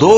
2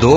2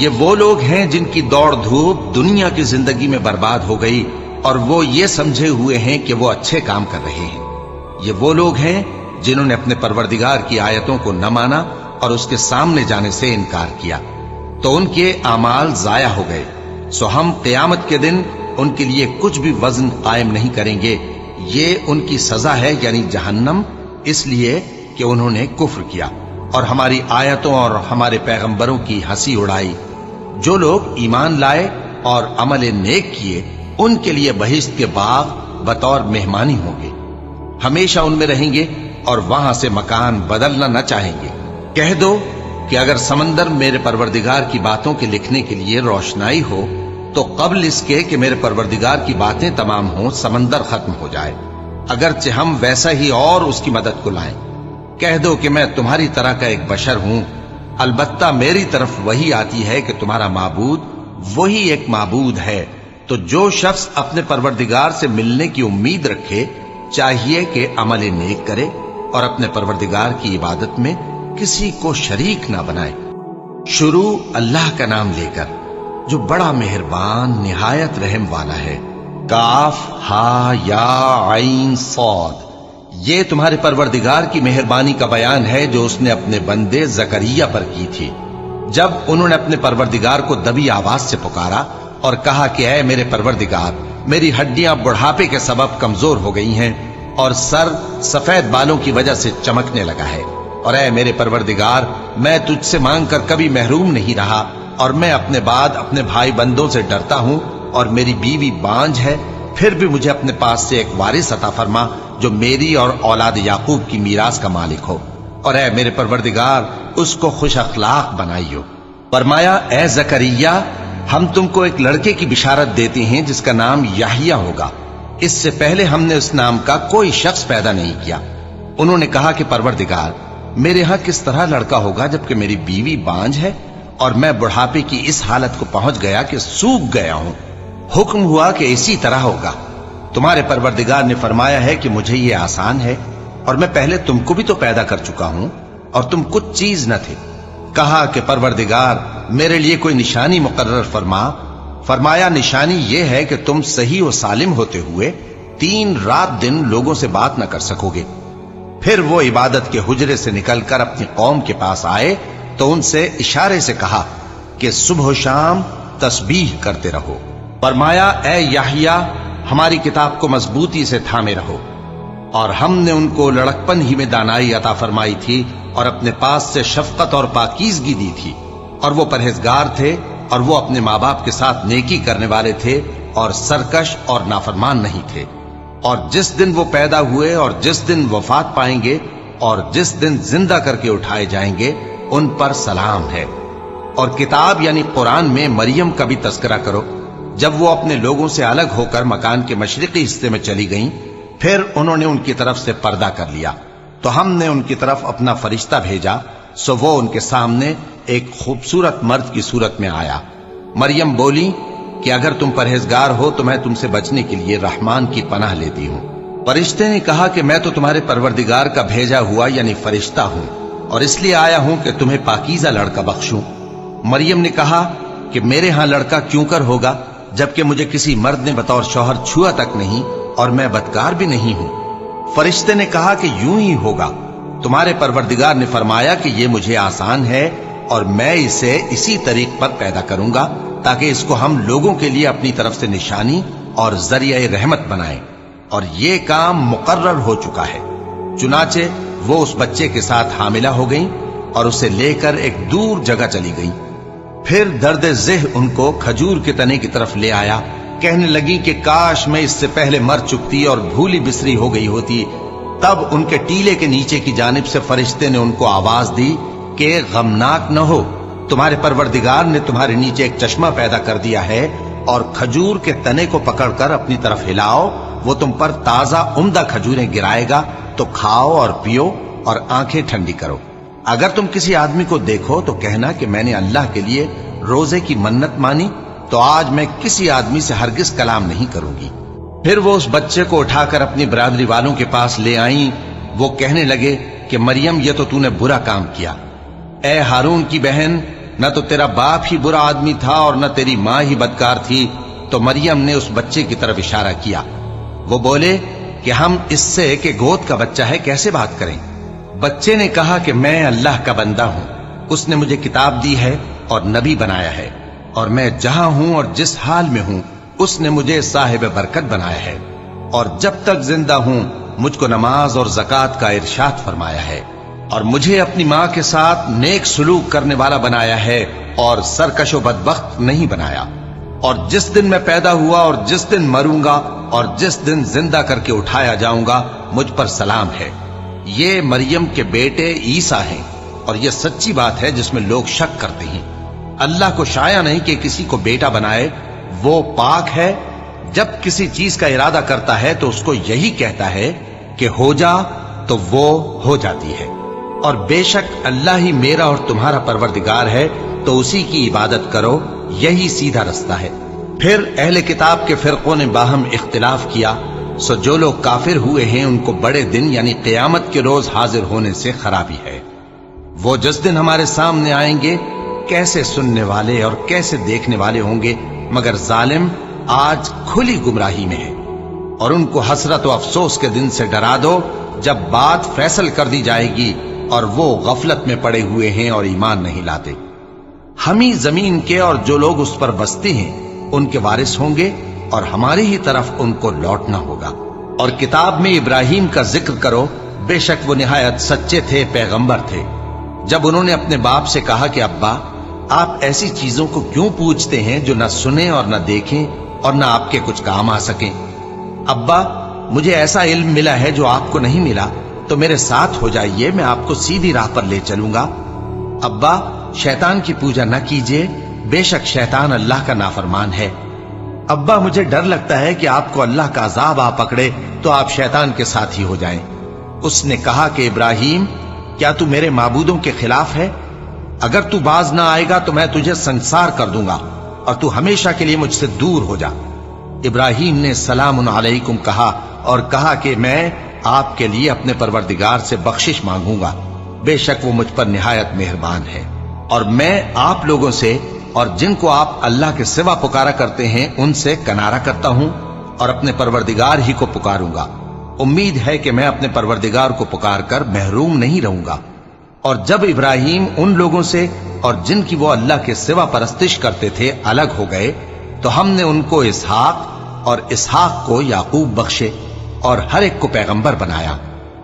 یہ وہ لوگ ہیں جن کی دوڑ دھوپ دنیا کی زندگی میں برباد ہو گئی اور وہ یہ سمجھے ہوئے ہیں کہ وہ اچھے کام کر رہے ہیں۔ یہ وہ لوگ ہیں جنہوں نے اپنے پروردگار کی آیتوں کو نہ مانا اور اس کے سامنے جانے سے انکار کیا، تو ان کے اعمال ضائع ہو گئے، سو ہم قیامت کے دن ان کے لیے کچھ بھی وزن قائم نہیں کریں گے۔ یہ ان کی سزا ہے، یعنی جہنم، اس لیے کہ انہوں نے کفر کیا اور ہماری آیتوں اور ہمارے پیغمبروں کی ہنسی اڑائی۔ جو لوگ ایمان لائے اور عمل نیک کیے ان کے لیے بہشت کے باغ بطور مہمانی ہوں گے، ہمیشہ ان میں رہیں گے اور وہاں سے مکان بدلنا نہ چاہیں گے۔ کہہ دو کہ اگر سمندر میرے پروردگار کی باتوں کے لکھنے کے لیے روشنائی ہو تو قبل اس کے کہ میرے پروردگار کی باتیں تمام ہوں سمندر ختم ہو جائے، اگرچہ ہم ویسا ہی اور اس کی مدد کو لائیں۔ کہہ دو کہ میں تمہاری طرح کا ایک بشر ہوں، البتہ میری طرف وہی آتی ہے کہ تمہارا معبود وہی ایک معبود ہے، تو جو شخص اپنے پروردگار سے ملنے کی امید رکھے چاہیے کہ عمل نیک کرے اور اپنے پروردگار کی عبادت میں کسی کو شریک نہ بنائے۔ شروع اللہ کا نام لے کر جو بڑا مہربان نہایت رحم والا ہے۔ کاف ہا یا عین صاد، یہ تمہارے پروردگار کی مہربانی کا بیان ہے جو اس نے اپنے بندے زکریا پر کی تھی، جب انہوں نے اپنے پروردگار کو دبی آواز سے پکارا اور کہا کہ اے میرے پروردگار، میری ہڈیاں بڑھاپے کے سبب کمزور ہو گئی ہیں اور سر سفید بالوں کی وجہ سے چمکنے لگا ہے، اور اے میرے پروردگار، میں تجھ سے مانگ کر کبھی محروم نہیں رہا، اور میں اپنے بعد اپنے بھائی بندوں سے ڈرتا ہوں، اور میری بیوی بانجھ ہے، پھر بھی مجھے اپنے پاس سے ایک وارث عطا فرما جو میری اور اولاد یعقوب کی میراث کا مالک ہو، اور اے میرے پروردگار اس کو خوش اخلاق بنائیو۔ فرمایا اے زکریا، ہم تم کو ایک لڑکے کی بشارت دیتے ہیں جس کا نام یحییٰ ہوگا، اس سے پہلے ہم نے اس نام کا کوئی شخص پیدا نہیں کیا۔ انہوں نے کہا کہ پروردگار، میرے ہاں کس طرح لڑکا ہوگا جبکہ میری بیوی بانجھ ہے اور میں بڑھاپے کی اس حالت کو پہنچ گیا کہ سوکھ گیا ہوں؟ حکم ہوا کہ اسی طرح ہوگا۔ تمہارے پروردگار نے فرمایا ہے کہ مجھے یہ آسان ہے، اور میں پہلے تم کو بھی تو پیدا کر چکا ہوں اور تم کچھ چیز نہ تھے۔ کہا کہ پروردگار میرے لیے کوئی نشانی مقرر فرما۔ فرمایا نشانی یہ ہے کہ تم صحیح و سالم ہوتے ہوئے 3 رات دن لوگوں سے بات نہ کر سکو گے۔ پھر وہ عبادت کے حجرے سے نکل کر اپنی قوم کے پاس آئے تو ان سے اشارے سے کہا کہ صبح و شام تسبیح کرتے رہو۔ فرمایا اے یحییٰ، ہماری کتاب کو مضبوطی سے تھامے رہو، اور ہم نے ان کو لڑکپن ہی میں دانائی عطا فرمائی تھی اور اپنے پاس سے شفقت اور پاکیزگی دی تھی، اور وہ پرہیزگار تھے اور وہ اپنے ماں باپ کے ساتھ نیکی کرنے والے تھے اور سرکش اور نافرمان نہیں تھے۔ اور جس دن وہ پیدا ہوئے اور جس دن وفات پائیں گے اور جس دن زندہ کر کے اٹھائے جائیں گے ان پر سلام ہے۔ اور کتاب یعنی قرآن میں مریم کا بھی تذکرہ کرو، جب وہ اپنے لوگوں سے الگ ہو کر مکان کے مشرقی حصے میں چلی گئیں، پھر انہوں نے ان کی طرف سے پردہ کر لیا، تو ہم نے ان کی طرف اپنا فرشتہ بھیجا، سو وہ ان کے سامنے ایک خوبصورت مرد کی صورت میں آیا۔ مریم بولی کہ اگر تم پرہیزگار ہو تو میں تم سے بچنے کے لیے رحمان کی پناہ لیتی ہوں۔ فرشتے نے کہا کہ میں تو تمہارے پروردگار کا بھیجا ہوا یعنی فرشتہ ہوں، اور اس لیے آیا ہوں کہ تمہیں پاکیزہ لڑکا بخشوں۔ مریم نے کہا کہ میرے ہاں لڑکا کیوں کر ہوگا جبکہ مجھے کسی مرد نے بطور شوہر چھوا تک نہیں اور میں بدکار بھی نہیں ہوں۔ فرشتے نے کہا کہ یوں ہی ہوگا۔ تمہارے پروردگار نے فرمایا کہ یہ مجھے آسان ہے اور میں اسے اسی طریق پر پیدا کروں گا تاکہ اس کو ہم لوگوں کے لیے اپنی طرف سے نشانی اور ذریعہ رحمت بنائیں، اور یہ کام مقرر ہو چکا ہے۔ چنانچہ وہ اس بچے کے ساتھ حاملہ ہو گئیں اور اسے لے کر ایک دور جگہ چلی گئیں۔ پھر درد ذہ ان کو کھجور کے تنے کی طرف لے آیا، کہنے لگی کہ کاش میں اس سے پہلے مر چکتی اور بھولی بسری ہو گئی ہوتی۔ تب ان کے ٹیلے کے نیچے کی جانب سے فرشتے نے ان کو آواز دی کہ غمناک نہ ہو، تمہارے پروردگار نے تمہارے نیچے ایک چشمہ پیدا کر دیا ہے، اور کھجور کے تنے کو پکڑ کر اپنی طرف ہلاؤ، وہ تم پر تازہ عمدہ کھجوریں گرائے گا، تو کھاؤ اور پیو اور آنکھیں ٹھنڈی کرو۔ اگر تم کسی آدمی کو دیکھو تو کہنا کہ میں نے اللہ کے لیے روزے کی منت مانی، تو آج میں کسی آدمی سے ہرگز کلام نہیں کروں گی۔ پھر وہ اس بچے کو اٹھا کر اپنی برادری والوں کے پاس لے آئیں۔ وہ کہنے لگے کہ مریم یہ تو نے برا کام کیا، اے ہارون کی بہن، نہ تو تیرا باپ ہی برا آدمی تھا اور نہ تیری ماں ہی بدکار تھی۔ تو مریم نے اس بچے کی طرف اشارہ کیا۔ وہ بولے کہ ہم اس سے کہ گود کا بچہ ہے کیسے بات کریں؟ بچے نے کہا کہ میں اللہ کا بندہ ہوں، اس نے مجھے کتاب دی ہے اور نبی بنایا ہے، اور میں جہاں ہوں اور جس حال میں ہوں اس نے مجھے صاحب برکت بنایا ہے، اور جب تک زندہ ہوں مجھ کو نماز اور زکوٰۃ کا ارشاد فرمایا ہے، اور مجھے اپنی ماں کے ساتھ نیک سلوک کرنے والا بنایا ہے اور سرکش و بدبخت نہیں بنایا، اور جس دن میں پیدا ہوا اور جس دن مروں گا اور جس دن زندہ کر کے اٹھایا جاؤں گا مجھ پر سلام ہے۔ یہ مریم کے بیٹے عیسیٰ ہیں، اور یہ سچی بات ہے جس میں لوگ شک کرتے ہیں۔ اللہ کو شایع نہیں کہ کسی کو بیٹا بنائے، وہ پاک ہے۔ جب کسی چیز کا ارادہ کرتا ہے تو اس کو یہی کہتا ہے کہ ہو جا، تو وہ ہو جاتی ہے۔ اور بے شک اللہ ہی میرا اور تمہارا پروردگار ہے، تو اسی کی عبادت کرو، یہی سیدھا رستہ ہے۔ پھر اہل کتاب کے فرقوں نے باہم اختلاف کیا، سو جو لوگ کافر ہوئے ہیں ان کو بڑے دن یعنی قیامت کے روز حاضر ہونے سے خرابی ہے۔ وہ جس دن ہمارے سامنے آئیں گے کیسے سننے والے اور کیسے دیکھنے والے ہوں گے، مگر ظالم آج کھلی گمراہی میں ہے۔ اور ان کو حسرت و افسوس کے دن سے ڈرا دو جب بات فیصل کر دی جائے گی اور وہ غفلت میں پڑے ہوئے ہیں اور ایمان نہیں لاتے۔ ہم ہی زمین کے اور جو لوگ اس پر بستے ہیں ان کے وارث ہوں گے، اور ہماری ہی طرف ان کو لوٹنا ہوگا۔ اور کتاب میں ابراہیم کا ذکر کرو، بے شک وہ نہایت سچے تھے، پیغمبر تھے۔ جب انہوں نے اپنے باپ سے کہا کہ ابا، آپ ایسی چیزوں کو کیوں پوچھتے ہیں جو نہ سنیں اور نہ دیکھیں اور نہ آپ کے کچھ کام آ سکیں؟ ابا، مجھے ایسا علم ملا ہے جو آپ کو نہیں ملا، تو میرے ساتھ ہو جائیے، میں آپ کو سیدھی راہ پر لے چلوں گا۔ ابا، شیطان کی پوجا نہ کیجیے، بے شک شیطان اللہ کا نافرمان ہے۔ ابا، مجھے ڈر لگتا ہے کہ آپ کو اللہ کا عذاب آ پکڑے تو آپ شیطان کے ساتھ ہی ہو جائیں۔ اس نے کہا کہ ابراہیم، کیا تو میرے معبودوں کے خلاف ہے؟ اگر تو باز نہ آئے گا تو میں تجھے سنسار کر دوں گا اور تو ہمیشہ کے لیے مجھ سے دور ہو جا۔ ابراہیم نے سلام علیکم کہا اور کہا کہ میں آپ کے لیے اپنے پروردگار سے بخشش مانگوں گا، بے شک وہ مجھ پر نہایت مہربان ہے، اور میں آپ لوگوں سے اور جن کو آپ اللہ کے سوا پکارا کرتے ہیں ان سے کنارہ کرتا ہوں اور اپنے پروردگار ہی کو پکاروں گا۔ امید ہے کہ میں اپنے پروردگار کو پکار کر محروم نہیں رہوں گا۔ اور جب ابراہیم ان لوگوں سے اور جن کی وہ اللہ کے سوا پرستش کرتے تھے الگ ہو گئے تو ہم نے ان کو اسحاق اور اسحاق کو یعقوب بخشے اور ہر ایک کو پیغمبر بنایا،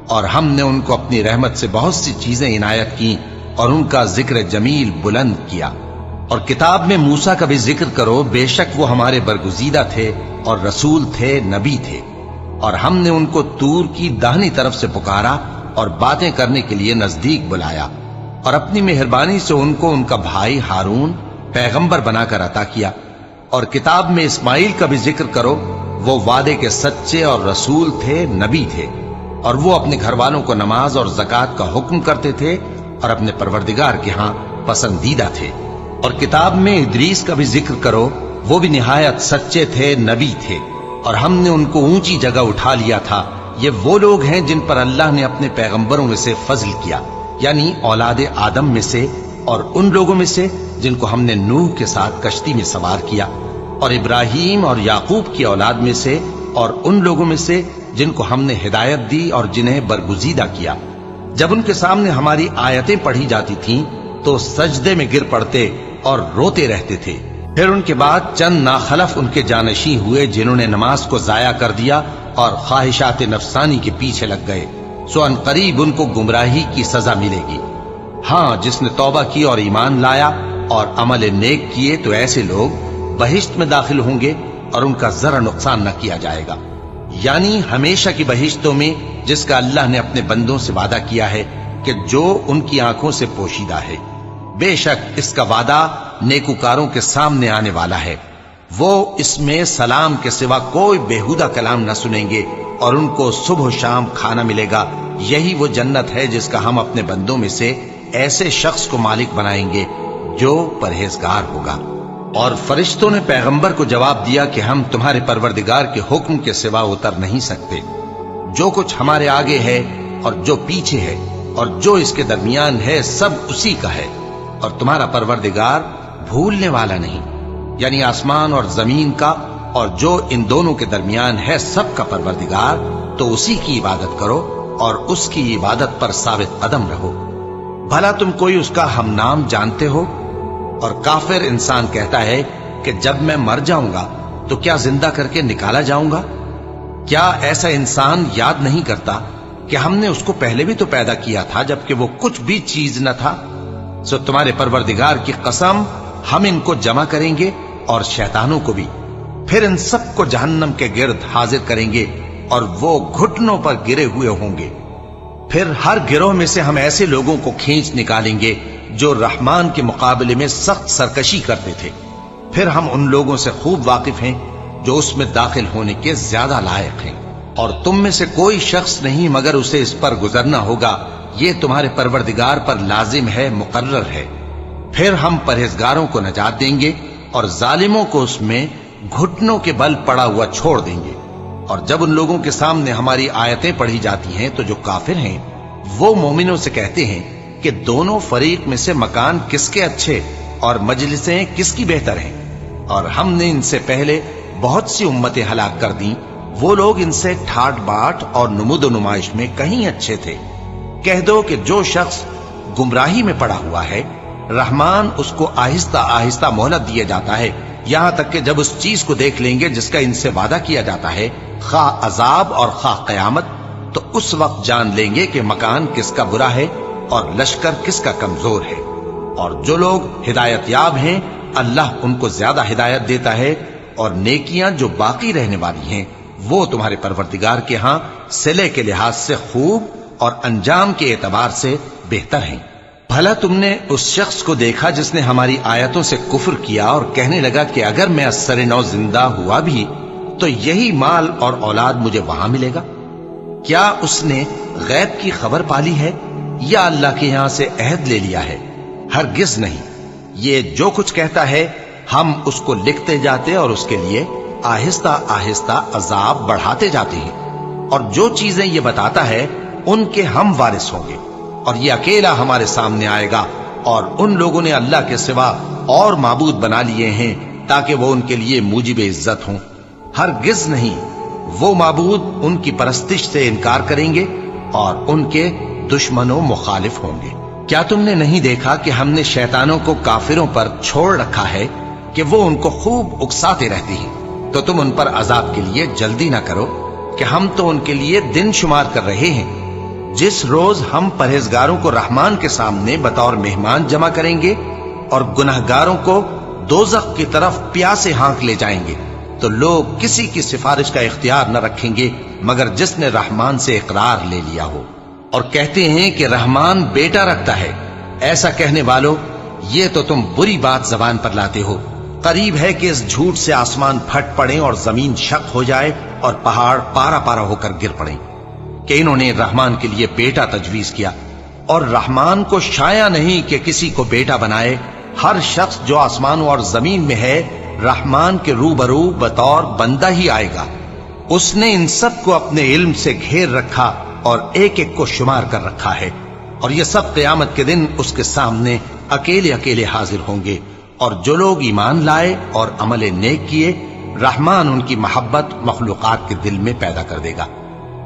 اور ہم نے ان کو اپنی رحمت سے بہت سی چیزیں عنایت کی اور ان کا ذکر جمیل بلند کیا۔ اور کتاب میں موسیٰ کا بھی ذکر کرو، بے شک وہ ہمارے برگزیدہ تھے اور رسول تھے، نبی تھے، اور ہم نے ان کو طور کی داہنی طرف سے پکارا اور باتیں کرنے کے لیے نزدیک بلایا، اور اپنی مہربانی سے ان کو ان کا بھائی ہارون پیغمبر بنا کر عطا کیا۔ اور کتاب میں اسماعیل کا بھی ذکر کرو، وہ وعدے کے سچے اور رسول تھے، نبی تھے، اور وہ اپنے گھر والوں کو نماز اور زکوٰۃ کا حکم کرتے تھے اور اپنے پروردگار کے ہاں پسندیدہ تھے۔ اور کتاب میں ادریس کا بھی ذکر کرو، وہ بھی نہایت سچے تھے، نبی تھے، اور ہم نے ان کو اونچی جگہ اٹھا لیا تھا۔ یہ وہ لوگ ہیں جن پر اللہ نے اپنے پیغمبروں میں سے فضل کیا، یعنی اولاد آدم میں سے، اور ان لوگوں میں سے جن کو ہم نے نوح کے ساتھ کشتی میں سوار کیا، اور ابراہیم اور یعقوب کی اولاد میں سے، اور ان لوگوں میں سے جن کو ہم نے ہدایت دی اور جنہیں برگزیدہ کیا۔ جب ان کے سامنے ہماری آیتیں پڑھی جاتی تھیں تو سجدے میں گر پڑتے اور روتے رہتے تھے۔ پھر ان کے بعد چند ناخلف ان کے جانشین ہوئے جنہوں نے نماز کو ضائع کر دیا اور خواہشات نفسانی کے پیچھے لگ گئے، سو ان قریب ان کو گمراہی کی سزا ملے گی۔ ہاں، جس نے توبہ کی اور ایمان لایا اور عمل نیک کیے تو ایسے لوگ بہشت میں داخل ہوں گے اور ان کا ذرا نقصان نہ کیا جائے گا، یعنی ہمیشہ کی بہشتوں میں جس کا اللہ نے اپنے بندوں سے وعدہ کیا ہے کہ جو ان کی آنکھوں سے پوشیدہ ہے۔ بے شک اس کا وعدہ نیکوکاروں کے سامنے آنے والا ہے، وہ اس میں سلام کے سوا کوئی بیہودہ کلام نہ سنیں گے اور ان کو صبح و شام کھانا ملے گا۔ یہی وہ جنت ہے جس کا ہم اپنے بندوں میں سے ایسے شخص کو مالک بنائیں گے جو پرہیزگار ہوگا۔ اور فرشتوں نے پیغمبر کو جواب دیا کہ ہم تمہارے پروردگار کے حکم کے سوا اتر نہیں سکتے۔ جو کچھ ہمارے آگے ہے اور جو پیچھے ہے اور جو اس کے درمیان ہے سب اسی کا ہے، اور تمہارا پروردگار بھولنے والا نہیں، یعنی آسمان اور زمین کا اور جو ان دونوں کے درمیان ہے سب کا پروردگار، تو اسی کی عبادت کرو اور اس کی عبادت پر ثابت قدم رہو۔ بھلا تم کوئی اس کا ہم نام جانتے ہو؟ اور کافر انسان کہتا ہے کہ جب میں مر جاؤں گا تو کیا زندہ کر کے نکالا جاؤں گا؟ کیا ایسا انسان یاد نہیں کرتا کہ ہم نے اس کو پہلے بھی تو پیدا کیا تھا جبکہ وہ کچھ بھی چیز نہ تھا؟ سو تمہارے پروردگار کی قسم، ہم ان کو جمع کریں گے اور شیطانوں کو بھی، پھر ان سب کو جہنم کے گرد حاضر کریں گے اور وہ گھٹنوں پر گرے ہوئے ہوں گے۔ پھر ہر گروہ میں سے ہم ایسے لوگوں کو کھینچ نکالیں گے جو رحمان کے مقابلے میں سخت سرکشی کرتے تھے، پھر ہم ان لوگوں سے خوب واقف ہیں جو اس میں داخل ہونے کے زیادہ لائق ہیں، اور تم میں سے کوئی شخص نہیں مگر اسے اس پر گزرنا ہوگا، یہ تمہارے پروردگار پر لازم ہے، مقرر ہے۔ پھر ہم پرہیزگاروں کو نجات دیں گے اور ظالموں کو اس میں گھٹنوں کے بل پڑا ہوا چھوڑ دیں گے۔ اور جب ان لوگوں کے سامنے ہماری آیتیں پڑھی جاتی ہیں تو جو کافر ہیں وہ مومنوں سے کہتے ہیں کہ دونوں فریق میں سے مکان کس کے اچھے اور مجلسیں کس کی بہتر ہیں، اور ہم نے ان سے پہلے بہت سی امتیں ہلاک کر دیں، وہ لوگ ان سے ٹھاٹ باٹ اور نمود و نمائش میں کہیں اچھے تھے۔ کہہ دو کہ جو شخص گمراہی میں پڑا ہوا ہے، رحمان اس کو آہستہ آہستہ مہلت دیا جاتا ہے، یہاں تک کہ جب اس چیز کو دیکھ لیں گے جس کا ان سے وعدہ کیا جاتا ہے، خواہ عذاب اور خواہ قیامت، تو اس وقت جان لیں گے کہ مکان کس کا برا ہے اور لشکر کس کا کمزور ہے۔ اور جو لوگ ہدایت یاب ہیں اللہ ان کو زیادہ ہدایت دیتا ہے، اور نیکیاں جو باقی رہنے والی ہیں وہ تمہارے پروردگار کے ہاں صلے کے لحاظ سے خوب اور انجام کے اعتبار سے بہتر ہیں۔ بھلا تم نے اس شخص کو دیکھا جس نے ہماری آیتوں سے کفر کیا اور کہنے لگا کہ اگر میں ازسر نو زندہ ہوا بھی تو یہی مال اور اولاد مجھے وہاں ملے گا؟ کیا اس نے غیب کی خبر پالی ہے یا اللہ کے یہاں سے عہد لے لیا ہے؟ ہرگز نہیں، یہ جو کچھ کہتا ہے ہم اس کو لکھتے جاتے اور اس کے لیے آہستہ آہستہ عذاب بڑھاتے جاتے ہیں، اور جو چیزیں یہ بتاتا ہے ان کے ہم وارث ہوں گے، اور یہ اکیلا ہمارے سامنے آئے گا، اور ان لوگوں نے اللہ کے سوا اور معبود بنا لیے ہیں تاکہ وہ ان کے لیے موجب عزت ہوں۔ ہرگز نہیں، وہ معبود ان کی پرستش سے انکار کریں گے اور ان کے دشمن و مخالف ہوں گے۔ کیا تم نے نہیں دیکھا کہ ہم نے شیطانوں کو کافروں پر چھوڑ رکھا ہے کہ وہ ان کو خوب اکساتے رہتے ہیں؟ تو تم ان پر عذاب کے لیے جلدی نہ کرو کہ ہم تو ان کے لیے دن شمار کر رہے ہیں۔ جس روز ہم پرہیزگاروں کو رحمان کے سامنے بطور مہمان جمع کریں گے اور گناہگاروں کو دوزخ کی طرف پیاسے ہانک لے جائیں گے، تو لوگ کسی کی سفارش کا اختیار نہ رکھیں گے مگر جس نے رحمان سے اقرار لے لیا ہو، اور کہتے ہیں کہ رحمان بیٹا رکھتا ہے۔ ایسا کہنے والوں، یہ تو تم بری بات زبان پر لاتے ہو۔ قریب ہے کہ اس جھوٹ سے آسمان پھٹ پڑیں اور زمین شق ہو جائے اور پہاڑ پارا پارا ہو کر گر پڑیں کہ انہوں نے رحمان کے لیے بیٹا تجویز کیا، اور رحمان کو شایع نہیں کہ کسی کو بیٹا بنائے۔ ہر شخص جو آسمانوں اور زمین میں ہے رحمان کے روبرو بطور بندہ ہی آئے گا۔ اس نے ان سب کو اپنے علم سے گھیر رکھا اور ایک ایک کو شمار کر رکھا ہے، اور یہ سب قیامت کے دن اس کے سامنے اکیلے اکیلے حاضر ہوں گے۔ اور جو لوگ ایمان لائے اور عمل نیک کیے، رحمان ان کی محبت مخلوقات کے دل میں پیدا کر دے گا۔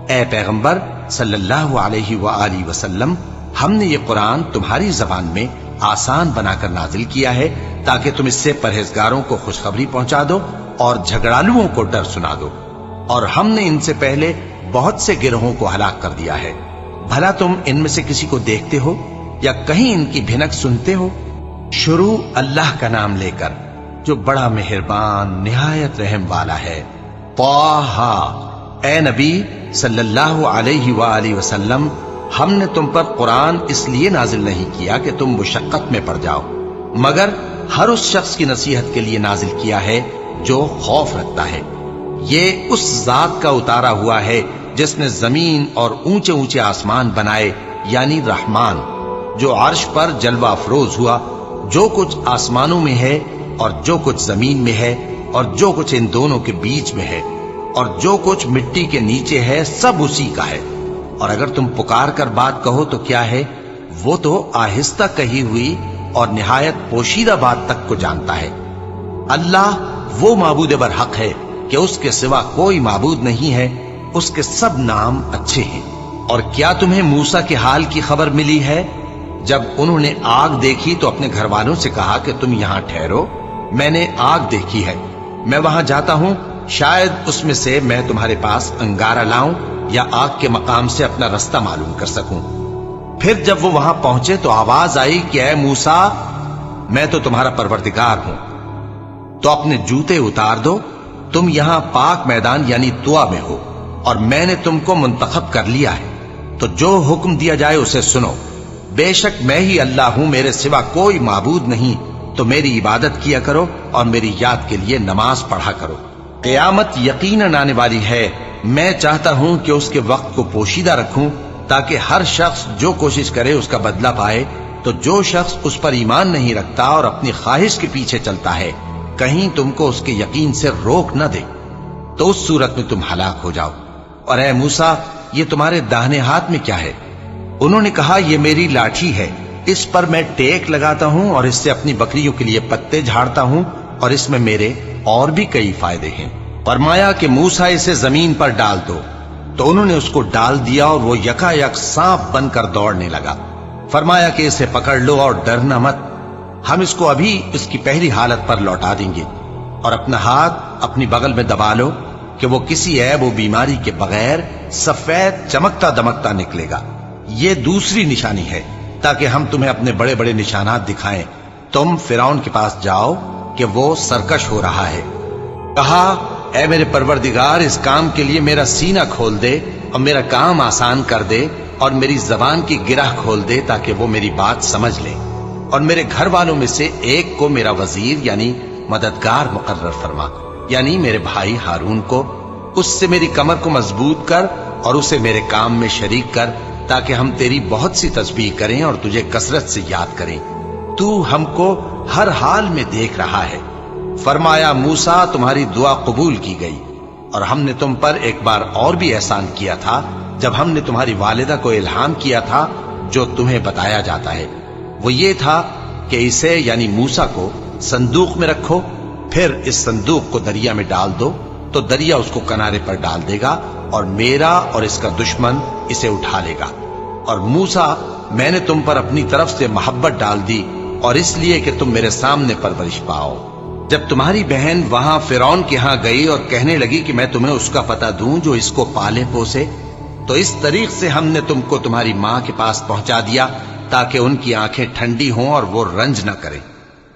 اے پیغمبر صلی اللہ علیہ وآلہ وسلم، ہم نے یہ قرآن تمہاری زبان میں آسان بنا کر نازل کیا ہے تاکہ تم اس سے پرہیزگاروں کو خوشخبری پہنچا دو اور جھگڑالوؤں کو ڈر سنا دو، اور ہم نے ان سے پہلے بہت سے گروہوں کو ہلاک کر دیا ہے۔ بھلا تم ان میں سے کسی کو دیکھتے ہو یا کہیں ان کی بھنک سنتے ہو؟ شروع اللہ کا نام لے کر جو بڑا مہربان نہایت رحم والا ہے۔ طٰہٰ، اے نبی صلی اللہ علیہ وآلہ وسلم، ہم نے تم پر قرآن اس لیے نازل نہیں کیا کہ تم مشقت میں پڑ جاؤ، مگر ہر اس شخص کی نصیحت کے لیے نازل کیا ہے جو خوف رکھتا ہے۔ یہ اس ذات کا اتارا ہوا ہے جس نے زمین اور اونچے اونچے آسمان بنائے، یعنی رحمان، جو عرش پر جلوہ افروز ہوا۔ جو کچھ آسمانوں میں ہے اور جو کچھ زمین میں ہے اور جو کچھ ان دونوں کے بیچ میں ہے اور جو کچھ مٹی کے نیچے ہے، سب اسی کا ہے۔ اور اگر تم پکار کر بات کہو تو کیا ہے، وہ تو آہستہ کہی ہوئی اور نہایت پوشیدہ بات تک کو جانتا ہے۔ اللہ وہ معبود برحق ہے کہ اس کے سوا کوئی معبود نہیں ہے، اس کے سب نام اچھے ہیں۔ اور کیا تمہیں موسیٰ کے حال کی خبر ملی ہے؟ جب انہوں نے آگ دیکھی تو اپنے گھر والوں سے کہا کہ تم یہاں ٹھہرو، میں نے آگ دیکھی ہے، میں وہاں جاتا ہوں، شاید اس میں سے میں تمہارے پاس انگارہ لاؤں یا آگ کے مقام سے اپنا رستہ معلوم کر سکوں۔ پھر جب وہ وہاں پہنچے تو آواز آئی کہ اے موسیٰ، میں تو تمہارا پروردگار ہوں، تو اپنے جوتے اتار دو، تم یہاں پاک میدان یعنی طوا میں ہو، اور میں نے تم کو منتخب کر لیا ہے، تو جو حکم دیا جائے اسے سنو۔ بے شک میں ہی اللہ ہوں، میرے سوا کوئی معبود نہیں، تو میری عبادت کیا کرو اور میری یاد کے لیے نماز پڑھا کرو۔ قیامت یقیناً آنے والی ہے، میں چاہتا ہوں کہ اس کے وقت کو پوشیدہ رکھوں تاکہ ہر شخص جو کوشش کرے اس کا بدلہ پائے، تو جو شخص اس پر ایمان نہیں رکھتا اور اپنی خواہش کے پیچھے چلتا ہے، کہیں تم کو اس کے یقین سے روک نہ دے، تو اس صورت میں تم ہلاک ہو جاؤ۔ اور اے موسیٰ، یہ تمہارے داہنے ہاتھ میں کیا ہے؟ انہوں نے کہا یہ میری لاٹھی ہے، اس پر میں ٹیک لگاتا ہوں اور اس سے اپنی بکریوں کے لیے پتے جھاڑتا ہوں، اور اس میں میرے اور بھی کئی فائدے ہیں۔ فرمایا کہ موسیٰ اسے زمین پر ڈال دو، تو انہوں نے اس کو ڈال دیا اور وہ یکا یک سانپ بن کر دوڑنے لگا۔ فرمایا کہ اسے پکڑ لو اور ڈرنا مت، ہم اس کو ابھی اس کی پہلی حالت پر لوٹا دیں گے، اور اپنا ہاتھ اپنی بغل میں دبا لو کہ وہ کسی عیب و بیماری کے بغیر سفید چمکتا دمکتا نکلے گا۔ یہ دوسری نشانی ہے تاکہ ہم تمہیں اپنے بڑے بڑے نشانات دکھائیں۔ تم فرعون کے پاس جاؤ کہ وہ سرکش ہو رہا ہے۔ کہا اے میرے پروردگار، اس کام کے لیے میرا سینہ کھول دے اور میرا کام آسان کر دے، اور میری زبان کی گرہ کھول دے تاکہ وہ میری بات سمجھ لے، اور میرے گھر والوں میں سے ایک کو میرا وزیر یعنی مددگار مقرر فرما، یعنی میرے بھائی ہارون کو، اس سے میری کمر کو مضبوط کر اور اسے میرے کام میں شریک کر، تاکہ ہم تیری بہت سی تسبیح کریں اور تجھے کثرت سے یاد کریں، تو ہم کو ہر حال میں دیکھ رہا ہے۔ فرمایا موسیٰ، تمہاری دعا قبول کی گئی، اور ہم نے تم پر ایک بار اور بھی احسان کیا تھا جب ہم نے تمہاری والدہ کو الہام کیا تھا جو تمہیں بتایا جاتا ہے، وہ یہ تھا کہ اسے یعنی موسیٰ کو صندوق میں رکھو، پھر اس صندوق کو دریا میں ڈال دو، تو دریا اس کو کنارے پر ڈال دے گا، اور میرا اور اس کا دشمن اسے اٹھا لے گا۔ اور موسیٰ، میں نے تم پر اپنی طرف سے محبت ڈال دی، اور اس لیے کہ تم میرے سامنے پرورش پاؤ۔ جب تمہاری بہن وہاں فرعون کے ہاں گئی اور کہنے لگی کہ میں تمہیں اس کا پتہ دوں جو اس کو پالے پوسے، تو اس طریق سے ہم نے تم کو تمہاری ماں کے پاس پہنچا دیا تاکہ ان کی آنکھیں ٹھنڈی ہوں اور وہ رنج نہ کریں۔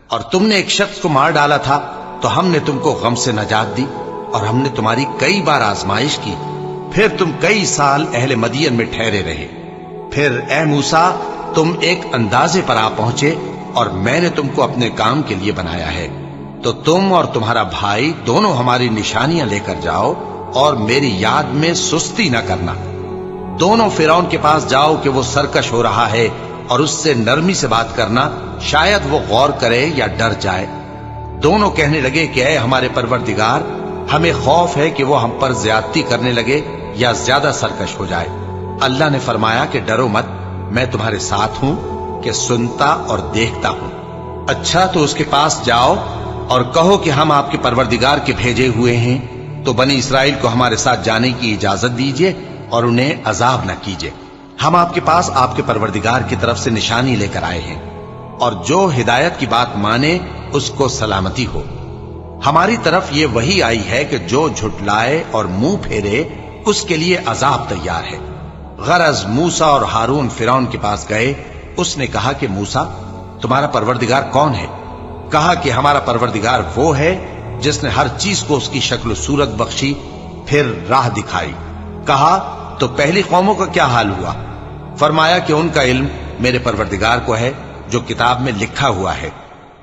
اور تم نے ایک شخص کو مار ڈالا تھا تو ہم نے تم کو غم سے نجات دی، اور ہم نے تمہاری کئی بار آزمائش کی، پھر تم کئی سال اہل مدین میں ٹھہرے رہے۔ پھر اے موسیٰ، تم ایک اندازے پر آ پہنچے، اور میں نے تم کو اپنے کام کے لیے بنایا ہے، تو تم اور تمہارا بھائی دونوں ہماری نشانیاں لے کر جاؤ، اور میری یاد میں سستی نہ کرنا۔ دونوں فرعون کے پاس جاؤ کہ وہ سرکش ہو رہا ہے، اور اس سے نرمی سے بات کرنا، شاید وہ غور کرے یا ڈر جائے۔ دونوں کہنے لگے کہ اے ہمارے پروردگار، ہمیں خوف ہے کہ وہ ہم پر زیادتی کرنے لگے یا زیادہ سرکش ہو جائے۔ اللہ نے فرمایا کہ ڈرو مت، میں تمہارے ساتھ ہوں کہ سنتا اور دیکھتا ہوں۔ اچھا، تو اس کے پاس جاؤ اور کہو کہ ہم آپ کے پروردگار کے بھیجے ہوئے ہیں، تو بنی اسرائیل کو ہمارے ساتھ جانے کی اجازت دیجیے اور انہیں عذاب نہ کیجیے۔ ہم آپ کے پاس آپ کے پروردگار کی طرف سے نشانی لے کر آئے ہیں، اور جو ہدایت کی بات مانے اس کو سلامتی ہو۔ ہماری طرف یہ وحی آئی ہے کہ جو جھٹلائے اور منہ پھیرے اس کے لیے عذاب تیار ہے۔ غرض موسیٰ اور ہارون فرعون کے پاس گئے، اس نے کہا کہ موسیٰ، تمہارا پروردگار کون ہے؟ کہا کہ ہمارا پروردگار وہ ہے جس نے ہر چیز کو اس کی شکل و صورت بخشی، پھر راہ دکھائی۔ کہا تو پہلی قوموں کا کیا حال ہوا؟ فرمایا کہ ان کا علم میرے پروردگار کو ہے جو کتاب میں لکھا ہوا ہے۔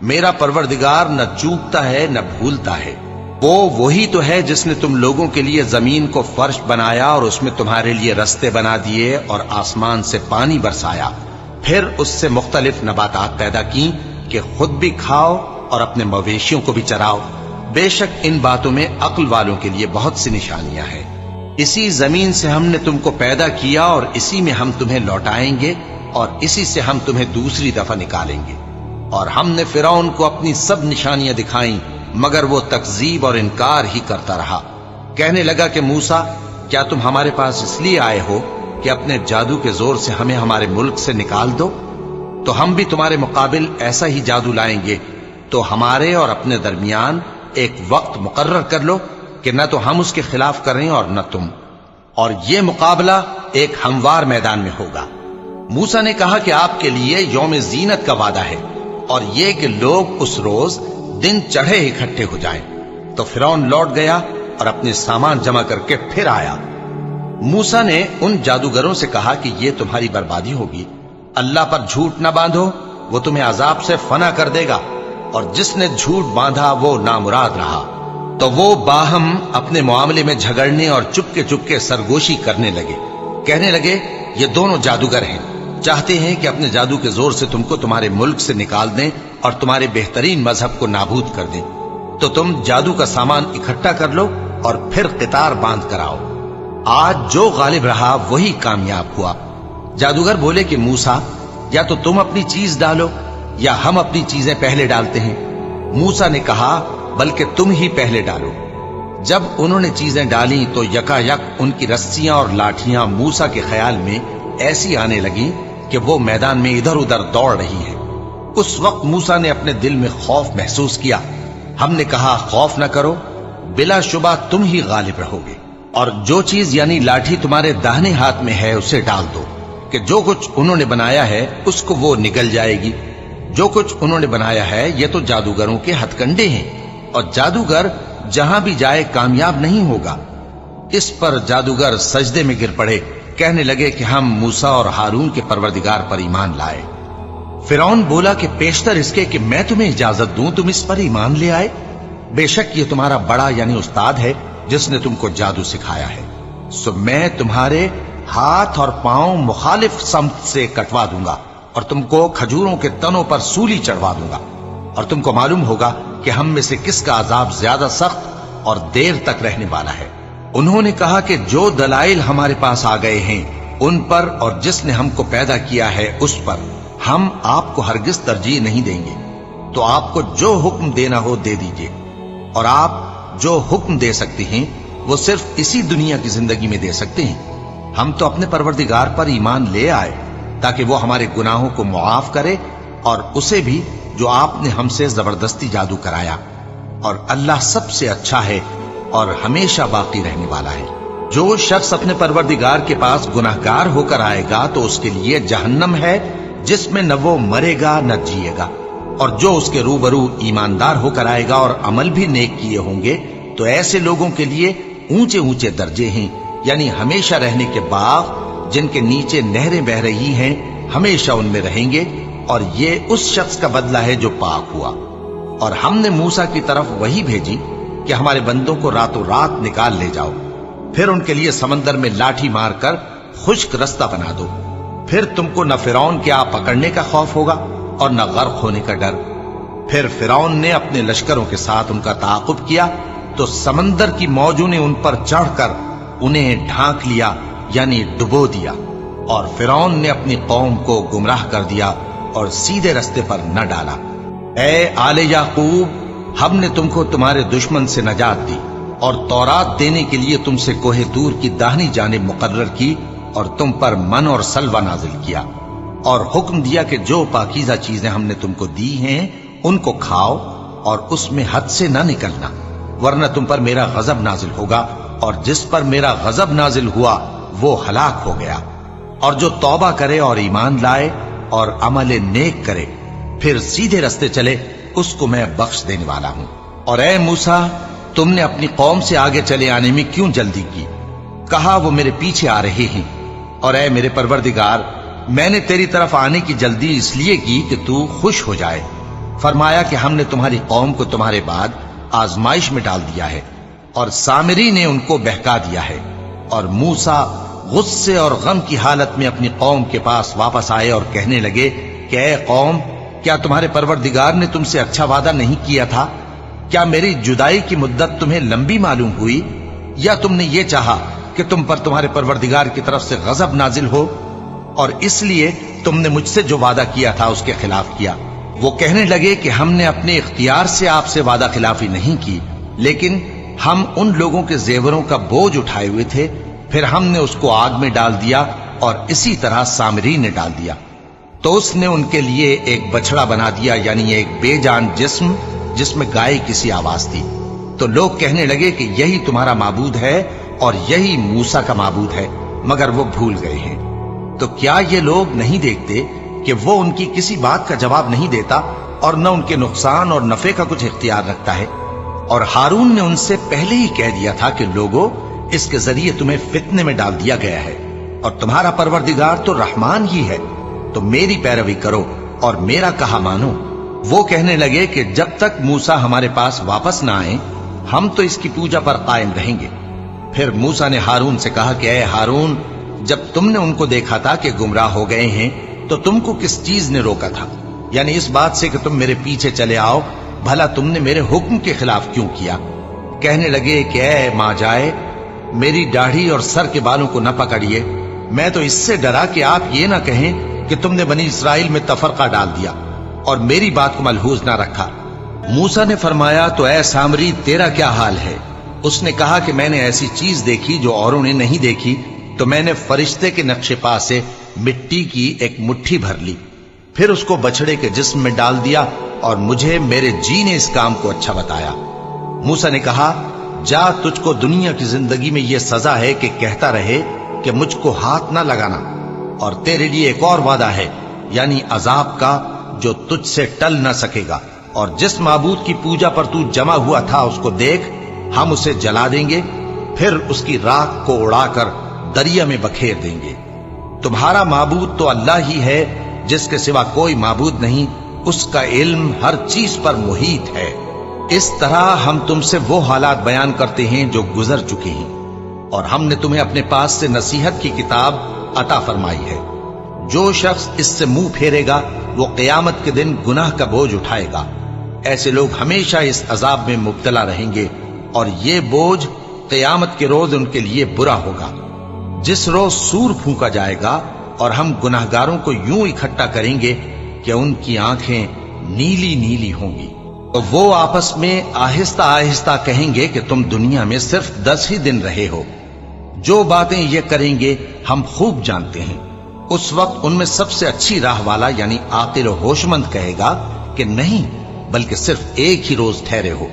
میرا پروردگار نہ چوکتا ہے نہ بھولتا ہے۔ وہ وہی تو ہے جس نے تم لوگوں کے لیے زمین کو فرش بنایا اور اس میں تمہارے لیے رستے بنا دیے اور آسمان سے پانی برسایا، پھر اس سے مختلف نباتات پیدا کی کہ خود بھی کھاؤ اور اپنے مویشیوں کو بھی چراؤ۔ بے شک ان باتوں میں عقل والوں کے لیے بہت سی نشانیاں ہیں۔ اسی زمین سے ہم نے تم کو پیدا کیا اور اسی میں ہم تمہیں لوٹائیں گے اور اسی سے ہم تمہیں دوسری دفعہ نکالیں گے۔ اور ہم نے فرعون کو اپنی سب نشانیاں دکھائیں مگر وہ تکذیب اور انکار ہی کرتا رہا۔ کہنے لگا کہ موسیٰ، کیا تم ہمارے پاس اس لیے آئے ہو کہ اپنے جادو کے زور سے ہمیں ہمارے ملک سے نکال دو؟ تو ہم بھی تمہارے مقابل ایسا ہی جادو لائیں گے، تو ہمارے اور اپنے درمیان ایک وقت مقرر کر لو کہ نہ تو ہم اس کے خلاف کریں اور نہ تم، اور یہ مقابلہ ایک ہموار میدان میں ہوگا۔ موسیٰ نے کہا کہ آپ کے لیے یوم زینت کا وعدہ ہے، اور یہ کہ لوگ اس روز دن چڑھے اکٹھے ہو جائیں۔ تو فرعون لوٹ گیا اور اپنے سامان جمع کر کے پھر آیا۔ موسیٰ نے ان جادوگروں سے کہا کہ یہ تمہاری بربادی ہوگی، اللہ پر جھوٹ نہ باندھو، وہ تمہیں عذاب سے فنا کر دے گا، اور جس نے جھوٹ باندھا وہ نامراد رہا۔ تو وہ باہم اپنے معاملے میں جھگڑنے اور چپکے سرگوشی کرنے لگے۔ کہنے لگے، یہ دونوں جادوگر ہیں، چاہتے ہیں کہ اپنے جادو کے زور سے تم کو تمہارے ملک سے نکال دیں اور تمہارے بہترین مذہب کو نابود کر دیں۔ تو تم جادو کا سامان اکٹھا کر لو اور پھر قطار باندھ کر آؤ، آج جو غالب رہا وہی کامیاب ہوا۔ جادوگر بولے کہ موسیٰ، یا تو تم اپنی چیز ڈالو یا ہم اپنی چیزیں پہلے ڈالتے ہیں۔ موسیٰ نے کہا، بلکہ تم ہی پہلے ڈالو۔ جب انہوں نے چیزیں ڈالیں تو یکا یک ان کی رسیاں اور لاٹھیاں موسیٰ کے خیال میں ایسی آنے لگیں کہ وہ میدان میں ادھر ادھر دوڑ رہی ہیں۔ اس وقت موسیٰ نے اپنے دل میں خوف محسوس کیا۔ ہم نے کہا، خوف نہ کرو، بلا شبہ تم ہی غالب رہو گے، اور جو چیز یعنی لاٹھی تمہارے داہنے ہاتھ میں ہے اسے ڈال دو، کہ جو کچھ انہوں نے بنایا ہے اس کو وہ نگل جائے گی۔ جو کچھ انہوں نے بنایا ہے یہ تو جادوگروں کے ہتھ کنڈے ہیں، اور جادوگر جہاں بھی جائے کامیاب نہیں ہوگا۔ اس پر جادوگر سجدے میں گر پڑے، کہنے لگے کہ ہم موسیٰ اور ہارون کے پروردگار پر ایمان لائے۔ فرعون بولا کہ پیشتر اس کے کہ میں تمہیں اجازت دوں تم اس پر ایمان لے آئے، بے شک یہ تمہارا بڑا یعنی استاد ہے جس نے تم کو جادو سکھایا ہے، سو میں تمہارے ہاتھ اور پاؤں مخالف سمت سے کٹوا دوں گا اور تم کو کھجوروں کے تنوں پر سولی چڑھوا دوں گا، اور تم کو معلوم ہوگا کہ ہم میں سے کس کا عذاب زیادہ سخت اور دیر تک رہنے والا ہے۔ انہوں نے کہا کہ جو دلائل ہمارے پاس آ گئے ہیں ان پر اور جس نے ہم کو پیدا کیا ہے اس پر ہم آپ کو ہرگز ترجیح نہیں دیں گے، تو آپ کو جو حکم دینا ہو دے دیجئے، اور آپ جو حکم دے سکتے ہیں وہ صرف اسی دنیا کی زندگی میں دے سکتے ہیں۔ ہم تو اپنے پروردگار پر ایمان لے آئے تاکہ وہ ہمارے گناہوں کو معاف کرے، اور اسے بھی جو آپ نے ہم سے زبردستی جادو کرایا، اور اللہ سب سے اچھا ہے اور ہمیشہ باقی رہنے والا ہے۔ جو شخص اپنے پروردگار کے پاس گناہگار ہو کر آئے گا تو اس کے لیے جہنم ہے جس میں نہ وہ مرے گا نہ جیے گا، اور جو اس کے روبرو ایماندار ہو کر آئے گا اور عمل بھی نیک کیے ہوں گے تو ایسے لوگوں کے لیے اونچے اونچے درجے ہیں، یعنی ہمیشہ رہنے کے باغ جن کے نیچے نہریں بہ رہی ہیں، ہمیشہ ان میں رہیں گے، اور یہ اس شخص کا بدلہ ہے جو پاک ہوا۔ اور ہم نے موسیٰ کی طرف وہی بھیجی کہ ہمارے بندوں کو راتوں رات نکال لے جاؤ، پھر ان کے لیے سمندر میں لاٹھی مار کر خشک رستہ بنا دو، پھر تم کو نہ فرعون کے آ پکڑنے کا خوف ہوگا اور نہ غرق ہونے کا ڈر۔ پھر فرعون نے اپنے لشکروں کے ساتھ ان کا تعاقب کیا تو سمندر کی موجوں نے ان پر چڑھ کر انہیں ڈھانک لیا، یعنی ڈبو دیا، اور فرعون نے اپنی قوم کو گمراہ کر دیا اور سیدھے رستے پر نہ ڈالا۔ اے آل یعقوب، ہم نے تم کو تمہارے دشمن سے نجات دی اور تورات دینے کے لیے تم سے کوہ طور کی داہنی جانب مقرر کی، اور تم پر من اور سلوہ نازل کیا، اور حکم دیا کہ جو پاکیزہ چیزیں ہم نے تم کو دی ہیں ان کو کھاؤ اور اس میں حد سے نہ نکلنا، ورنہ تم پر میرا غضب نازل ہوگا، اور جس پر میرا غضب نازل ہوا وہ ہلاک ہو گیا۔ اور جو توبہ کرے اور ایمان لائے اور عمل نیک کرے پھر سیدھے رستے چلے اس کو میں بخش دینے والا ہوں۔ اور اے موسیٰ، تم نے اپنی قوم سے آگے چلے آنے میں کیوں جلدی کی؟ کہا وہ میرے پیچھے آ رہے ہیں۔ اور اے میرے پروردگار، میں نے تیری طرف آنے کی جلدی اس لیے کی کہ تو خوش ہو جائے۔ فرمایا کہ ہم نے تمہاری قوم کو تمہارے بعد آزمائش میں ڈال دیا ہے، اور سامری نے ان کو بہکا دیا ہے۔ اور موسیٰ غصے اور غم کی حالت میں اپنی قوم کے پاس واپس آئے اور کہنے لگے کہ اے قوم، کیا تمہارے پروردگار نے تم سے اچھا وعدہ نہیں کیا تھا؟ کیا میری جدائی کی مدت تمہیں لمبی معلوم ہوئی، یا تم نے یہ چاہا کہ تم پر تمہارے پروردگار کی طرف سے غضب نازل ہو، اور اس لیے تم نے مجھ سے جو وعدہ کیا تھا اس کے خلاف کیا؟ وہ کہنے لگے کہ ہم نے اپنے اختیار سے آپ سے وعدہ خلافی نہیں کی، لیکن ہم ان لوگوں کے زیوروں کا بوجھ اٹھائے ہوئے تھے، پھر ہم نے اس کو آگ میں ڈال دیا اور اسی طرح سامری نے ڈال دیا۔ تو اس نے ان کے لیے ایک بچڑا بنا دیا، یعنی ایک بے جان جسم جس میں گائے کسی آواز تھی۔ تو لوگ کہنے لگے کہ یہی تمہارا معبود ہے اور یہی موسیٰ کا معبود ہے، مگر وہ بھول گئے ہیں۔ تو کیا یہ لوگ نہیں دیکھتے کہ وہ ان کی کسی بات کا جواب نہیں دیتا اور نہ ان کے نقصان اور نفع کا کچھ اختیار رکھتا ہے؟ اور ہارون نے ان سے پہلے ہی کہہ دیا تھا کہ لوگوں، اس کے ذریعے تمہیں فتنے میں ڈال دیا گیا ہے، اور تمہارا پروردگار تو رحمان ہی ہے، تو میری پیروی کرو اور میرا کہا مانو۔ وہ کہنے لگے کہ جب تک موسیٰ ہمارے پاس واپس نہ آئیں ہم تو اس کی پوجا پر قائم رہیں گے۔ پھر موسیٰ نے ہارون سے کہا کہ اے ہارون، جب تم نے ان کو دیکھا تھا کہ گمراہ ہو گئے ہیں تو تم کو کس چیز نے روکا تھا؟ یعنی اس بات سے کہ تم میرے پیچھے چلے آؤ، بھلا تم نے میرے حکم کے خلاف کیوں کیا؟ کہنے لگے کہ اے ماں جائے، میری داڑھی اور سر کے بالوں کو نہ پکڑیے، میں تو اس سے ڈرا کہ آپ یہ نہ کہیں کہ تم نے بنی اسرائیل میں تفرقہ ڈال دیا اور میری بات کو ملحوظ نہ رکھا۔ موسیٰ نے فرمایا تو اے سامری تیرا کیا حال ہے؟ اس نے کہا کہ میں نے ایسی چیز دیکھی جو اوروں نے نہیں دیکھی، تو میں نے فرشتے کے نقش پا سے مٹی کی ایک مٹھی بھر لی، پھر اس کو بچڑے کے جسم میں ڈال دیا اور مجھے میرے جی نے اس کام کو اچھا بتایا۔ موسیٰ نے کہا جا، تجھ کو دنیا کی زندگی میں یہ سزا ہے کہ کہتا رہے کہ مجھ کو ہاتھ نہ لگانا، اور تیرے لیے ایک اور وعدہ ہے، یعنی عذاب کا جو تجھ سے ٹل نہ سکے گا، اور جس معبود کی پوجا پر تو جمع ہوا تھا اس کو دیکھ، ہم اسے جلا دیں گے، پھر اس کی راکھ کو اڑا کر دریا میں بکھیر دیں گے۔ تمہارا معبود تو اللہ ہی ہے، جس کے سوا کوئی معبود نہیں، اس کا علم ہر چیز پر محیط ہے۔ اس طرح ہم تم سے وہ حالات بیان کرتے ہیں جو گزر چکے ہیں، اور ہم نے تمہیں اپنے پاس سے نصیحت کی کتاب عطا فرمائی ہے۔ جو شخص اس سے منہ پھیرے گا وہ قیامت کے دن گناہ کا بوجھ اٹھائے گا۔ ایسے لوگ ہمیشہ اس عذاب میں مبتلا رہیں گے، اور یہ بوجھ قیامت کے روز ان کے لیے برا ہوگا، جس روز سور پھونکا جائے گا اور ہم گناہگاروں کو یوں اکٹھا کریں گے کہ ان کی آنکھیں نیلی نیلی ہوں گی۔ تو وہ آپس میں آہستہ آہستہ کہیں گے کہ تم دنیا میں صرف 10 ہی دن رہے ہو، جو باتیں یہ کریں گے ہم خوب جانتے ہیں۔ اس وقت ان میں سب سے اچھی راہ والا یعنی عاقل و ہوش مند کہے گا کہ نہیں، بلکہ صرف ایک ہی روز ٹھہرے ہو۔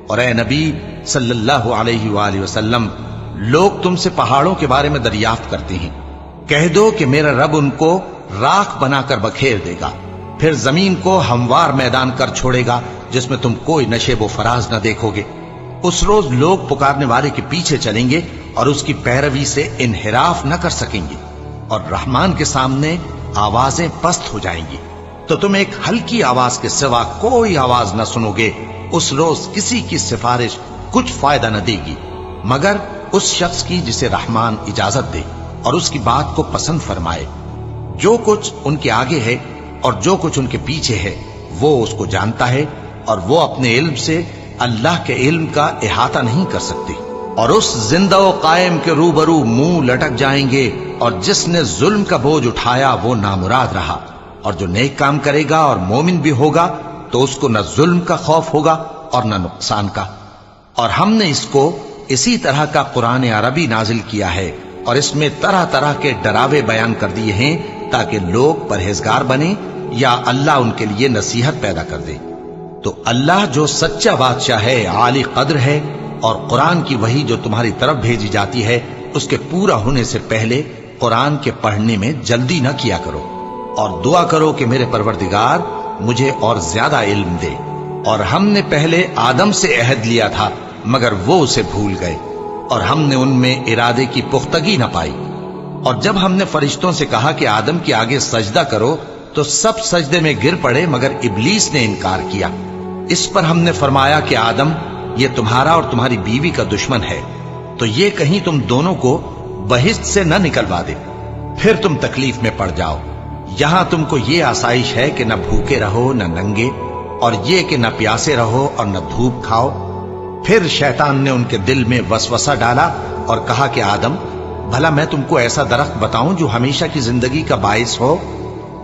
اور اے نبی صلی اللہ علیہ وآلہ وسلم، لوگ تم سے پہاڑوں کے بارے میں دریافت کرتے ہیں، کہہ دو کہ میرا رب ان کو راکھ بنا کر بکھیر دے گا، پھر زمین کو ہموار میدان کر چھوڑے گا جس میں تم کوئی نشیب و فراز نہ دیکھو گے۔ اس روز لوگ پکارنے والے کے پیچھے چلیں گے اور اس کی پیروی سے انحراف نہ کر سکیں گے، اور رحمان کے سامنے آوازیں پست ہو جائیں گی، تو تم ایک ہلکی آواز کے سوا کوئی آواز نہ سنو گے۔ اس روز کسی کی سفارش کچھ فائدہ نہ دے گی مگر اس شخص کی جسے رحمان اجازت دے اور اس کی بات کو پسند فرمائے۔ جو کچھ ان کے آگے ہے اور جو کچھ ان کے پیچھے ہے وہ اس کو جانتا ہے، اور وہ اپنے علم سے اللہ کے علم کا احاطہ نہیں کر سکتے۔ اور اس زندہ و قائم کے روبرو منہ لٹک جائیں گے، اور جس نے ظلم کا بوجھ اٹھایا وہ نامراد رہا، اور جو نیک کام کرے گا اور مومن بھی ہوگا تو اس کو نہ ظلم کا خوف ہوگا اور نہ نقصان کا۔ اور ہم نے اس کو اسی طرح کا قرآن عربی نازل کیا ہے، اور اس میں طرح طرح کے ڈراوے بیان کر دیے ہیں تاکہ لوگ پرہیزگار بنیں یا اللہ ان کے لیے نصیحت پیدا کر دے۔ تو اللہ جو سچا بادشاہ ہے، عالی قدر ہے، اور قرآن کی وحی جو تمہاری طرف بھیجی جاتی ہے اس کے پورا ہونے سے پہلے قرآن کے پڑھنے میں جلدی نہ کیا کرو، اور دعا کرو کہ میرے پروردگار مجھے اور زیادہ علم دے۔ اور ہم نے پہلے آدم سے عہد لیا تھا مگر وہ اسے بھول گئے، اور ہم نے ان میں ارادے کی پختگی نہ پائی۔ اور جب ہم نے فرشتوں سے کہا کہ آدم کے آگے سجدہ کرو تو سب سجدے میں گر پڑے مگر ابلیس نے انکار کیا۔ اس پر ہم نے فرمایا کہ آدم، یہ تمہارا اور تمہاری بیوی کا دشمن ہے، تو یہ کہیں تم دونوں کو بہشت سے نہ نکلوا دے، پھر تم تکلیف میں پڑ جاؤ۔ یہاں تم کو یہ آسائش ہے کہ نہ بھوکے رہو نہ ننگے، اور یہ کہ نہ پیاسے رہو اور نہ دھوپ کھاؤ۔ پھر شیطان نے ان کے دل میں وسوسہ ڈالا اور کہا کہ آدم، بھلا میں تم کو ایسا درخت بتاؤں جو ہمیشہ کی زندگی کا باعث ہو،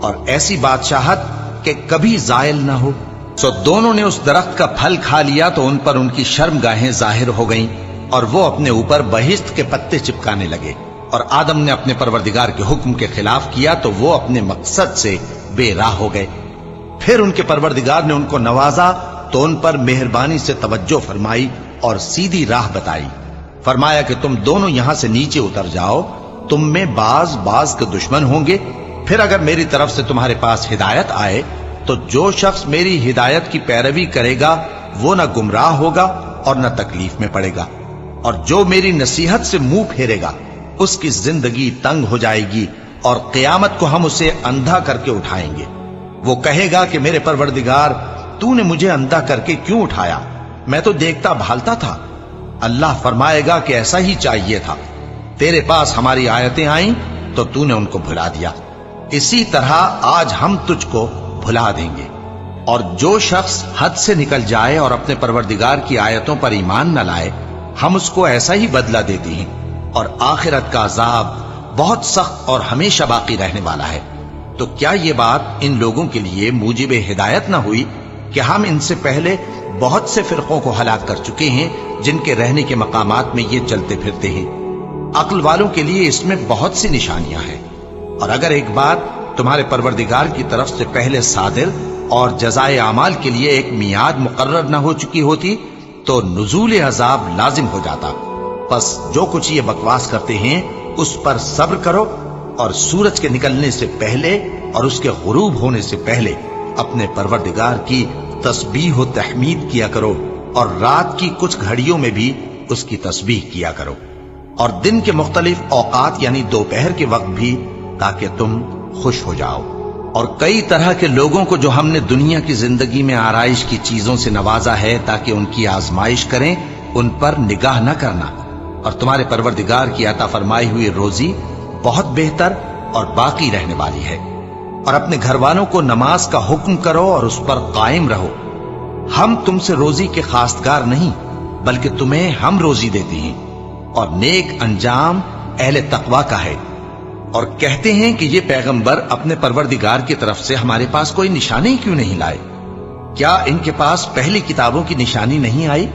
اور ایسی بادشاہت کہ کبھی زائل نہ ہو۔ سو دونوں نے اس درخت کا پھل کھا لیا تو ان پر ان کی شرمگاہیں ظاہر ہو گئیں اور وہ اپنے اوپر بہشت کے پتے چپکانے لگے، اور آدم نے اپنے پروردگار کے حکم کے خلاف کیا تو وہ اپنے مقصد سے بے راہ ہو گئے۔ پھر ان کے پروردگار نے ان کو نوازا تو ان پر مہربانی سے توجہ فرمائی اور سیدھی راہ بتائی۔ فرمایا کہ تم دونوں یہاں سے نیچے اتر جاؤ، تم میں بعض کے دشمن ہوں گے، پھر اگر میری طرف سے تمہارے پاس ہدایت آئے تو جو شخص میری ہدایت کی پیروی کرے گا وہ نہ گمراہ ہوگا اور نہ تکلیف میں پڑے گا، اور جو میری نصیحت سے منہ پھیرے گا اس کی زندگی تنگ ہو جائے گی، اور قیامت کو ہم اسے اندھا کر کے اٹھائیں گے۔ وہ کہے گا کہ میرے پروردگار تو نے مجھے اندھا کر کے کیوں اٹھایا، میں تو دیکھتا بھالتا تھا۔ اللہ فرمائے گا کہ ایسا ہی چاہیے تھا، تیرے پاس ہماری آیتیں آئیں تو تو نے ان کو بھلا دیا، اسی طرح آج ہم تجھ کو بھلا دیں گے۔ اور جو شخص حد سے نکل جائے اور اپنے پروردگار کی آیتوں پر ایمان نہ لائے، ہم اس کو ایسا ہی بدلہ دیتے ہیں، اور آخرت کا عذاب بہت سخت اور ہمیشہ باقی رہنے والا ہے۔ تو کیا یہ بات ان لوگوں کے لیے موجب ہدایت نہ ہوئی کہ ہم ان سے پہلے بہت سے فرقوں کو ہلاک کر چکے ہیں جن کے رہنے کے مقامات میں یہ چلتے پھرتے ہیں؟ عقل والوں کے لیے اس میں بہت سی نشانیاں ہیں، اور اگر ایک بات تمہارے پروردگار کی طرف سے پہلے صادر اور جزائے اعمال کے لیے ایک میعاد مقرر نہ ہو چکی ہوتی تو نزول عذاب لازم ہو جاتا۔ پس جو کچھ یہ بکواس کرتے ہیں اس پر صبر کرو، اور سورج کے نکلنے سے پہلے اور اس کے غروب ہونے سے پہلے اپنے پروردگار کی تسبیح و تحمید کیا کرو، اور رات کی کچھ گھڑیوں میں بھی اس کی تسبیح کیا کرو، اور دن کے مختلف اوقات یعنی دوپہر کے وقت بھی، تاکہ تم خوش ہو جاؤ۔ اور کئی طرح کے لوگوں کو جو ہم نے دنیا کی زندگی میں آرائش کی چیزوں سے نوازا ہے تاکہ ان کی آزمائش کریں، ان پر نگاہ نہ کرنا، اور تمہارے پروردگار کی عطا فرمائی ہوئی روزی بہت بہتر اور باقی رہنے والی ہے۔ اور اپنے گھر والوں کو نماز کا حکم کرو اور اس پر قائم رہو۔ ہم تم سے روزی کے خواستگار نہیں، بلکہ تمہیں ہم روزی دیتے ہیں، اور نیک انجام اہل تقوی کا ہے۔ اور کہتے ہیں کہ یہ پیغمبر اپنے پروردگار کی طرف سے ہمارے پاس کوئی نشانی کیوں نہیں لائے؟ کیا ان کے پاس پہلی کتابوں کی نشانی نہیں آئی؟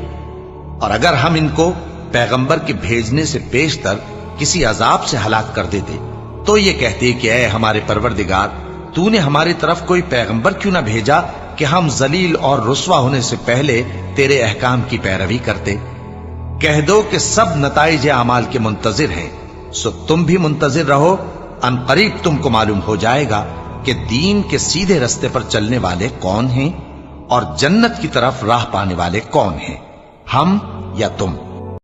اور اگر ہم ان کو پیغمبر کے بھیجنے سے پیشتر کسی عذاب سے ہلاک کر دیتے تو یہ کہتے کہ اے ہمارے پروردگار، تو نے ہماری طرف کوئی پیغمبر کیوں نہ بھیجا کہ ہم ذلیل اور رسوا ہونے سے پہلے تیرے احکام کی پیروی کرتے۔ کہہ دو کہ سب نتائج اعمال کے منتظر ہیں، سو تم بھی منتظر رہو، ان قریب تم کو معلوم ہو جائے گا کہ دین کے سیدھے رستے پر چلنے والے کون ہیں اور جنت کی طرف راہ پانے والے کون ہیں، ہم یا تم۔